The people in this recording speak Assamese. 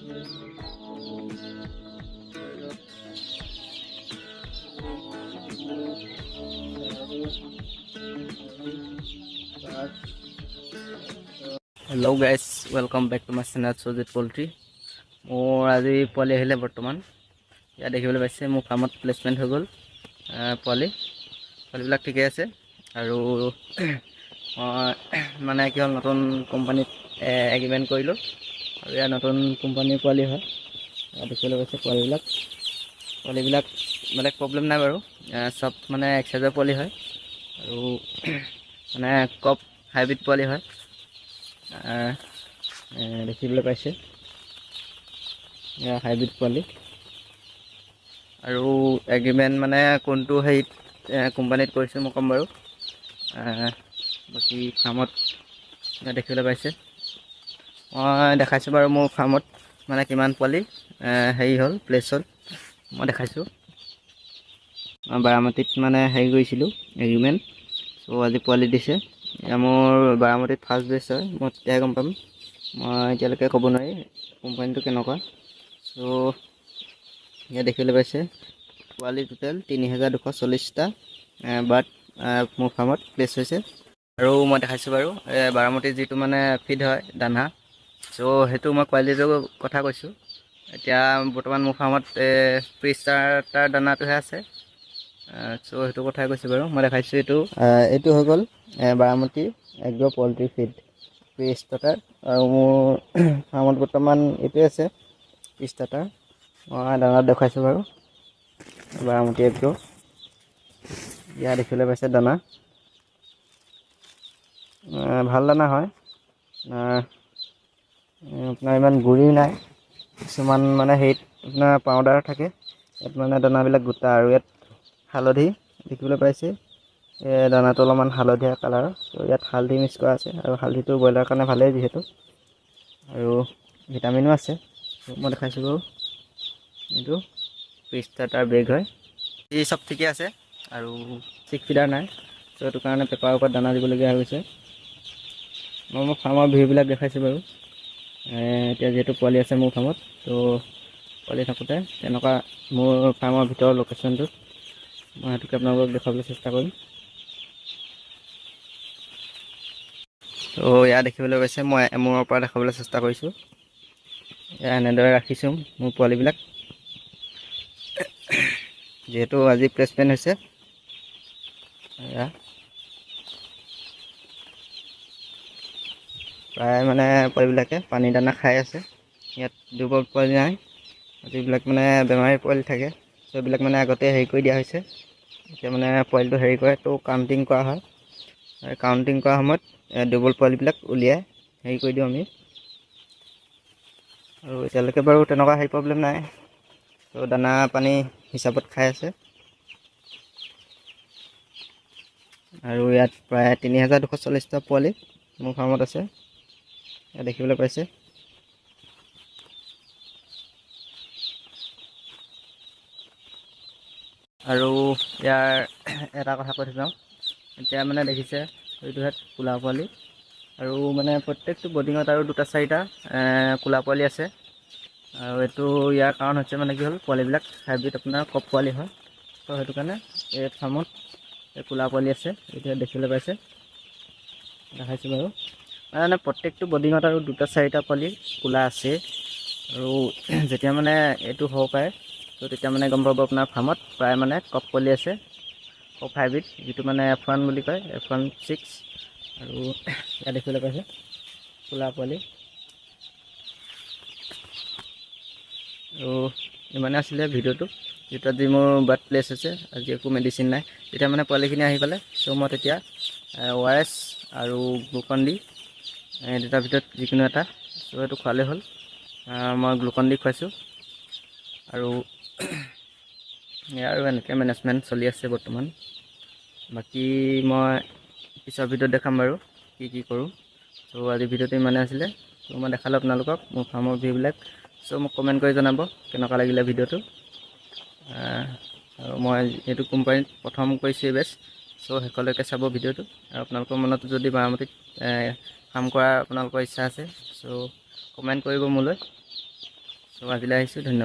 Hello guys, welcome back to my channel Sojit Poultry. মোৰ আজি পোৱালি আহিলে বৰ্তমান ইয়াত দেখিবলৈ পাইছে মোৰ ফাৰ্মত প্লেচমেণ্ট হৈ গ'ল পোৱালিবিলাক ঠিকে আছে আৰু মানে কি হ'ল নতুন কোম্পানীত এগ্ৰিমেণ্ট কৰিলোঁ আৰু ইয়াৰ নতুন কোম্পানীৰ পোৱালি হয় ইয়াত দেখিবলৈ পাইছে পোৱালিবিলাক বেলেগ প্ৰব্লেম নাই বাৰু চব মানে এক্সাইজৰ পোৱালি হয় আৰু মানে কপ হাইব্ৰিড পোৱালি হয় দেখিবলৈ পাইছে হাইব্ৰিড পোৱালি আৰু এগ্ৰিমেণ্ট মানে কোনটো হেৰিত কোম্পানীত কৰিছোঁ মই ক'ম বাৰু বাকী ফাৰ্মত দেখিবলৈ পাইছে মই দেখাইছোঁ বাৰু মোৰ ফাৰ্মত মানে কিমান পোৱালি হেৰি হ'ল প্লেচ হ'ল মই দেখাইছোঁ বাৰামতীত মানে হেৰি কৰিছিলোঁ এগ্ৰিমেণ্ট চ' আজি পোৱালি দিছে এয়া মোৰ বাৰামতীত ফাৰ্ষ্ট বেচ হয় মই তেতিয়াই গম পাম মই এতিয়ালৈকে ক'ব নোৱাৰি কোম্পানীটো কেনেকুৱা চ' ইয়াত দেখিবলৈ পাইছে পোৱালি টোটেল ৩,২৪০টা বাৰ্ড মোৰ ফাৰ্মত প্লেচ হৈছে আৰু মই দেখাইছোঁ বাৰু বাৰামতীৰ যিটো মানে ফিড হয় দানা চ' সেইটো মই কোৱালিটিটোৰ কথা কৈছোঁ এতিয়া বৰ্তমান মোৰ ফাৰ্মত প্ৰি-ষ্টাৰ্টাৰ দানাটোহে আছে চ' সেইটো কথাই কৈছোঁ বাৰু মই দেখাইছোঁ এইটো হৈ গ'ল Baramati agro' poultry feed pre-starter আৰু মোৰ ফাৰ্মত বৰ্তমান এইটোৱে আছে প্ৰি-ষ্টাৰ্টাৰ মই দানাত দেখুৱাইছোঁ বাৰু বাৰামতী এগ্ৰ' ইয়াত দেখিবলৈ পাইছে দানা ভাল দানা হয় আপোনাৰ ইমান গুৰি নাই কিছুমান মানে হেৰিত আপোনাৰ পাউডাৰ থাকে ইয়াত মানে দানাবিলাক গোটা আৰু ইয়াত হালধি দেখিবলৈ পাইছে দানাটো অলপমান হালধীয়া কালাৰৰ ত' ইয়াত হালধি মিক্স কৰা আছে আৰু হালধিটো ব্ৰইলাৰৰ কাৰণে ভালেই যিহেতু আৰু ভিটামিনো আছে মই দেখাইছোঁ বাৰু এইটো প্ৰি-ষ্টাৰ্টাৰ বেগ হয় এই চব ঠিকে আছে আৰু চিক ফিডাৰ নাই ত' সেইটো কাৰণে পেপাৰৰ ওপৰত দানা দিবলগীয়া হৈছে মই মোৰ ফাৰ্মৰ ভিউবিলাক দেখাইছোঁ বাৰু এতিয়া যিহেতু পোৱালি আছে মোৰ ফাৰ্মত ত' পোৱালি থাকোঁতে তেনেকুৱা মোৰ ফাৰ্মৰ ভিতৰৰ লোকেশ্যনটোত মই সেইটোকে আপোনালোকক দেখুৱাবলৈ চেষ্টা কৰিম ত' ইয়াত দেখিবলৈ পাইছে মই মূৰৰ পৰা দেখাবলৈ চেষ্টা কৰিছোঁ এনেদৰে ৰাখিছোঁ মোৰ পোৱালিবিলাক যিহেতু আজি প্লেচমেণ্ট হৈছে প্ৰায় মানে পোৱালিবিলাকে পানী দানা খাই আছে ইয়াত দুৰ্বল পোৱালি নাই যিবিলাক মানে বেমাৰী পোৱালি থাকে সেইবিলাক মানে আগতে হেৰি কৰি দিয়া হৈছে এতিয়া মানে পোৱালিটো হেৰি কৰে তো কাউণ্টিং কৰা হয় কাউণ্টিং কৰা সময়ত দুৰ্বল পোৱালিবিলাক উলিয়াই হেৰি কৰি দিওঁ আমি আৰু এতিয়ালৈকে বাৰু তেনেকুৱা হেৰি প্ৰব্লেম নাই ত' দানা পানী হিচাপত খাই আছে আৰু ইয়াত প্ৰায় ৩,২৪০টা পোৱালি মোৰ ফাৰ্মত আছে ইয়াত দেখিবলৈ পাইছে আৰু ইয়াৰ এটা কথা কৈ থৈ যাওঁ এতিয়া মানে দেখিছে এইটোহেঁত কোলা পোৱালি আৰু মানে প্ৰত্যেকটো বৰ্ডিঙত আৰু 2-4টা কোলা পোৱালি আছে আৰু এইটো ইয়াৰ কাৰণ হৈছে মানে কি হ'ল পোৱালিবিলাক হাইব্ৰিড আপোনাৰ কপ পোৱালি হয় ত' সেইটো কাৰণে এই ফাৰ্মত কোলা পোৱালি আছে এতিয়া দেখিবলৈ পাইছে দেখাইছোঁ বাৰু মানে প্ৰত্যেকটো বৰ্ডিঙত আৰু 2-4টা পোৱালি কোলা আছে আৰু যেতিয়া মানে এইটো হ'ব পাৰে ত' তেতিয়া মানে গম পাব আপোনাৰ ফাৰ্মত প্ৰায় মানে কপ পোৱালি আছে কপ হাইব্ৰিড যিটো মানে F1 বুলি কয় F1-6 আৰু ইয়াত দেখিবলৈ পাইছে কোলা পোৱালি আৰু ইমানে আছিলে ভিডিঅ'টো যিটো আজি মোৰ বাৰ্ড প্লেচ হৈছে আজি একো মেডিচিন নাই তেতিয়া মানে পোৱালিখিনি আহি পালে চ' মই তেতিয়া ORS আৰু গ্লুকন-ডি দুটাৰ ভিতৰত যিকোনো এটা চ' সেইটো খোৱালে হ'ল মই গ্লুকন-ডি খুৱাইছোঁ আৰু আৰু এনেকৈ মেনেজমেণ্ট চলি আছে বৰ্তমান বাকী মই পিছৰ ভিডিঅ'ত দেখাম বাৰু কি কৰোঁ চ' আজি ভিডিঅ'টো ইমানে আছিলে চ' মই দেখালোঁ আপোনালোকক মোৰ ফাৰ্মৰ ভিউবিলাক চ' মোক কমেণ্ট কৰি জনাব কেনেকুৱা লাগিলে ভিডিঅ'টো আৰু মই এইটো কোম্পানীত প্ৰথম কৰিছোঁ বেষ্ট চ' শেষলৈকে চাব ভিডিঅ'টো আৰু আপোনালোকৰ মনত যদি বাৰামতীত কাম কৰা আপোনালোকৰ ইচ্ছা আছে চ' কমেণ্ট কৰিব মোলৈ চ' আজিলৈ আহিছোঁ, ধন্যবাদ।